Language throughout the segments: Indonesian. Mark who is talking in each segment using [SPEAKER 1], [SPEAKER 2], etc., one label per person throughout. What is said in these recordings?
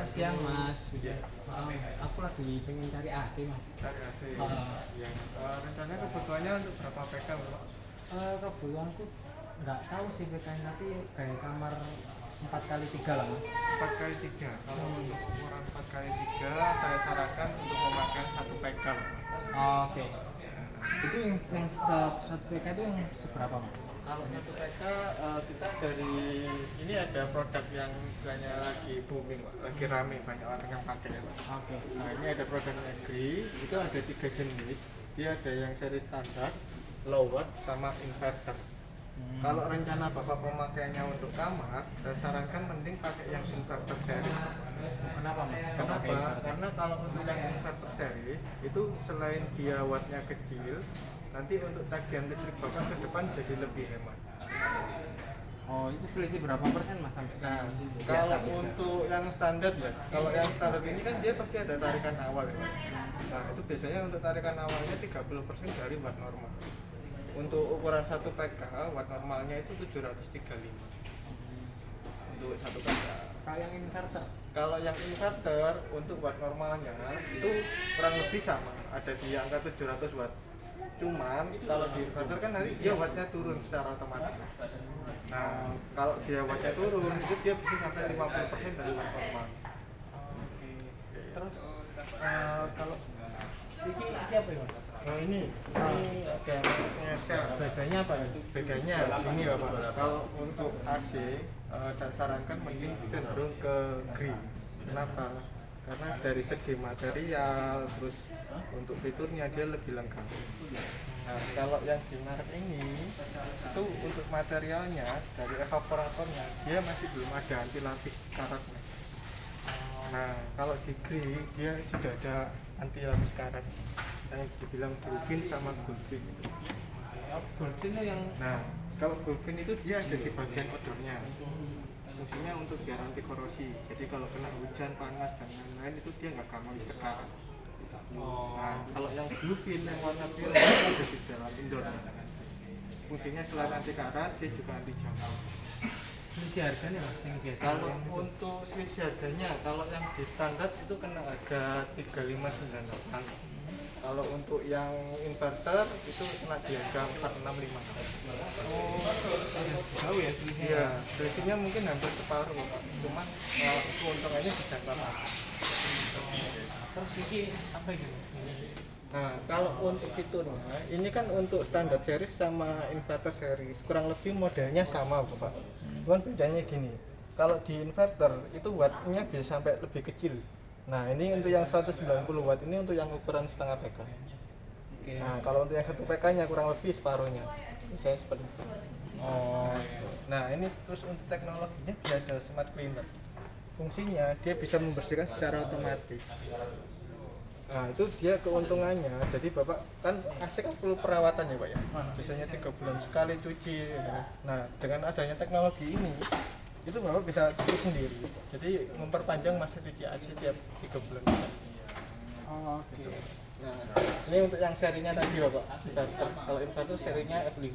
[SPEAKER 1] siang Mas.
[SPEAKER 2] Iya.
[SPEAKER 1] Aku lagi pengen cari AC Mas.
[SPEAKER 2] Cari AC.
[SPEAKER 1] Uh,
[SPEAKER 2] Yang rencananya kebutuhannya untuk berapa PK, Bapak?
[SPEAKER 1] Kebetulanku nggak tahu sih PK tapi kayak kamar 4 kali 3 lah Mas.
[SPEAKER 2] 4 kali 3. Kalau untuk ukuran 4 kali 3, saya sarankan untuk memakai 1 PK, Bapak.
[SPEAKER 1] Oke. Itu yang satu PK itu yang seberapa Mas?
[SPEAKER 2] Kalau 1 PK, kita dari ini ada produk yang istilahnya lagi booming, Pak. Lagi rame, banyak orang yang pakai ya, Pak.
[SPEAKER 1] Oke.
[SPEAKER 2] Nah, ini ada produk negeri, itu ada 3 jenis. Dia ada yang seri standar, low watt, sama inverter. Kalau rencana Bapak pemakaiannya untuk kamar, saya sarankan mending pakai yang inverter series.
[SPEAKER 1] Kenapa Mas?
[SPEAKER 2] Kenapa? Karena kalau untuk yang inverter series itu selain dia wattnya kecil, nanti untuk tagihan listrik Bapak ke depan jadi lebih hemat.
[SPEAKER 1] Oh, itu selisih berapa persen Mas sampai?
[SPEAKER 2] Nah,
[SPEAKER 1] Biasa,
[SPEAKER 2] kalau untuk yang standar ya, kalau yang standar ini kan dia pasti ada tarikan awal ya. Nah, itu biasanya untuk tarikan awalnya 30% dari watt normal. Untuk ukuran 1 PK, watt normalnya itu 735 untuk 1 PK.
[SPEAKER 1] Kalau yang inverter?
[SPEAKER 2] Kalau yang inverter untuk watt normalnya itu kurang lebih sama, ada di angka 700 watt. Cuman kalau di inverter kan nanti dia wattnya turun secara otomatis. Nah, kalau dia wattnya turun itu dia bisa sampai 50% dari watt normal.
[SPEAKER 1] Oke. Terus kalau ini apa ya Mas?
[SPEAKER 2] Nah, ini ada ngeser.
[SPEAKER 1] Bedanya apa ya?
[SPEAKER 2] Bedanya ini Bapak. Kalau untuk AC, saya sarankan mending cenderung ke green. Kenapa? Karena dari segi material, terus untuk fiturnya dia lebih lengkap. Nah, kalau yang di merek ini itu untuk materialnya dari evaporatornya dia masih belum ada anti lapis karatnya. Nah, kalau di grey dia sudah ada anti lapis karat yang dibilang Gulfin sama Gulfin.
[SPEAKER 1] Gulfin itu yang
[SPEAKER 2] Nah, kalau Gulfin itu dia ada di bagian odornya. Fungsinya untuk biar anti korosi. Jadi kalau kena hujan, panas dan lain-lain itu dia nggak gampang terbakar. Nah, kalau yang Bluefin yang warna biru itu ada di dalam indoor. Fungsinya selain anti karat, dia juga anti jamur.
[SPEAKER 1] selisih harganya Mas yang biasa.
[SPEAKER 2] Kalau untuk selisih harganya, kalau yang di standar itu kena harga 3598. Kalau untuk yang inverter itu kena di harga 4650.
[SPEAKER 1] Oh, jauh ya selisihnya.
[SPEAKER 2] Iya, selisihnya mungkin hampir separuh, Pak. Cuman keuntungannya di jangka panjang.
[SPEAKER 1] Terus ini apa ini Mas?
[SPEAKER 2] Nah, kalau untuk fiturnya, ini kan untuk standar series sama inverter series kurang lebih modelnya sama, Bapak. Cuman bedanya gini, kalau di inverter itu wattnya bisa sampai lebih kecil. Nah, ini untuk yang 190 watt, ini untuk yang ukuran setengah PK.
[SPEAKER 1] Oke.
[SPEAKER 2] Nah, kalau untuk yang 1 PK nya kurang lebih separuhnya. Misalnya seperti itu.
[SPEAKER 1] Oh,
[SPEAKER 2] Nah, ini terus untuk teknologinya dia ada smart cleaner. Fungsinya dia bisa membersihkan secara otomatis. Nah, itu dia keuntungannya. Jadi Bapak kan AC kan perlu perawatan ya Pak ya. Biasanya 3 bulan sekali cuci. Nah, dengan adanya teknologi ini itu Bapak bisa cuci sendiri. Jadi memperpanjang masa cuci AC tiap 3 bulan.
[SPEAKER 1] oh oke.
[SPEAKER 2] Gitu. Nah, ini untuk yang serinya tadi Bapak. Inverter. Kalau inverter serinya F5.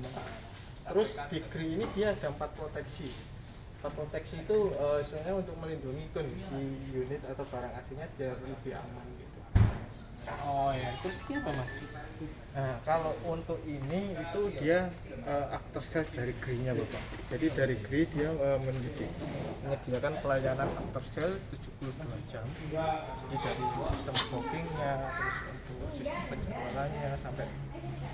[SPEAKER 2] Terus di Grey ini dia ada 4 proteksi. 4 proteksi itu sebenarnya untuk melindungi kondisi unit atau barang AC-nya biar lebih aman gitu.
[SPEAKER 1] Oh ya, terus ini apa Mas?
[SPEAKER 2] Nah, kalau untuk ini itu dia after sales dari Grey-nya Bapak. Jadi dari Grey dia menyediakan pelayanan after sale 72 jam. Jadi dari sistem bookingnya, terus untuk sistem penjualannya sampai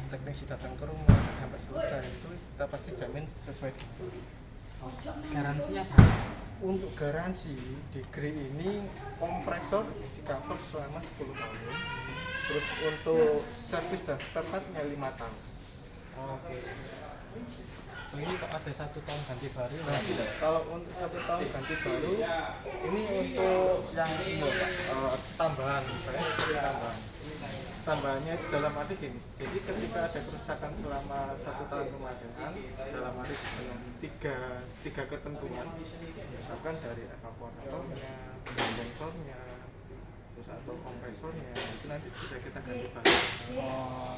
[SPEAKER 2] teknisi datang ke rumah sampai selesai itu kita pasti jamin sesuai detail.
[SPEAKER 1] Garansinya apa?
[SPEAKER 2] Untuk garansi di Grey ini kompresor di cover selama 10 tahun. Terus untuk servis dan spare partnya 5 tahun.
[SPEAKER 1] Oke. Oh, ini kok ada 1 tahun ganti baru?
[SPEAKER 2] Nah, kalau untuk 1 tahun ganti baru ini untuk yang ini Pak, tambahan misalnya tambahan. Tambahannya dalam arti gini. Jadi ketika ada kerusakan selama 1 tahun pemakaian dalam arti dengan tiga ketentuan, misalkan dari evaporatornya, kondensornya, terus atau kompresornya, itu nanti bisa kita ganti baru.
[SPEAKER 1] Oh.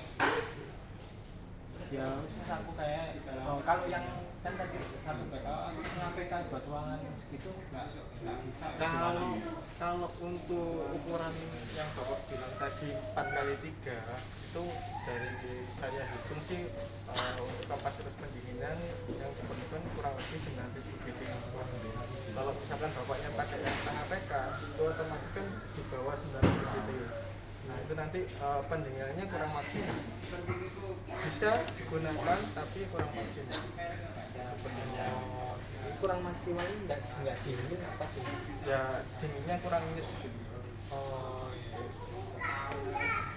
[SPEAKER 1] ya terus aku kayak kalau yang kan tadi satu BK aku menyampaikan buat ruangan segitu nggak bisa.
[SPEAKER 2] Kalau untuk ukuran yang bapak bilang tadi 4x3 itu dari saya hitung sih untuk kapasitas pendinginan yang diperlukan kurang lebih 9.000 BD. Kalau misalkan bapaknya pakai yang setengah PK itu otomatis kan di bawah 9.000 BD. Nah itu nanti pendinginannya kurang maksimal, bisa digunakan tapi kurang maksimal.
[SPEAKER 1] Kurang maksimalnya nggak dingin apa sih?
[SPEAKER 2] Ya dinginnya kurang nyes gitu.
[SPEAKER 1] Oh,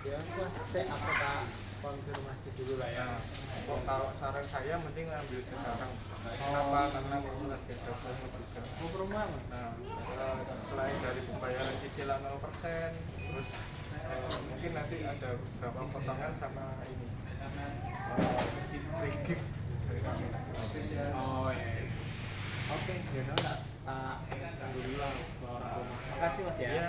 [SPEAKER 1] ya mas saya aku tak konfirmasi dulu lah ya.
[SPEAKER 2] Kok kalau saran saya mending ambil sekarang. Kenapa? Karena mau lagi ada promo juga.
[SPEAKER 1] Mau promo?
[SPEAKER 2] Nah, selain dari pembayaran cicilan 0%, terus mungkin nanti ada beberapa potongan sama ini, free gift dari kami.
[SPEAKER 1] Oh iya. Oke, ya udah tak tunggu dulu lah ke orang rumah. Makasih mas ya.
[SPEAKER 2] Iya,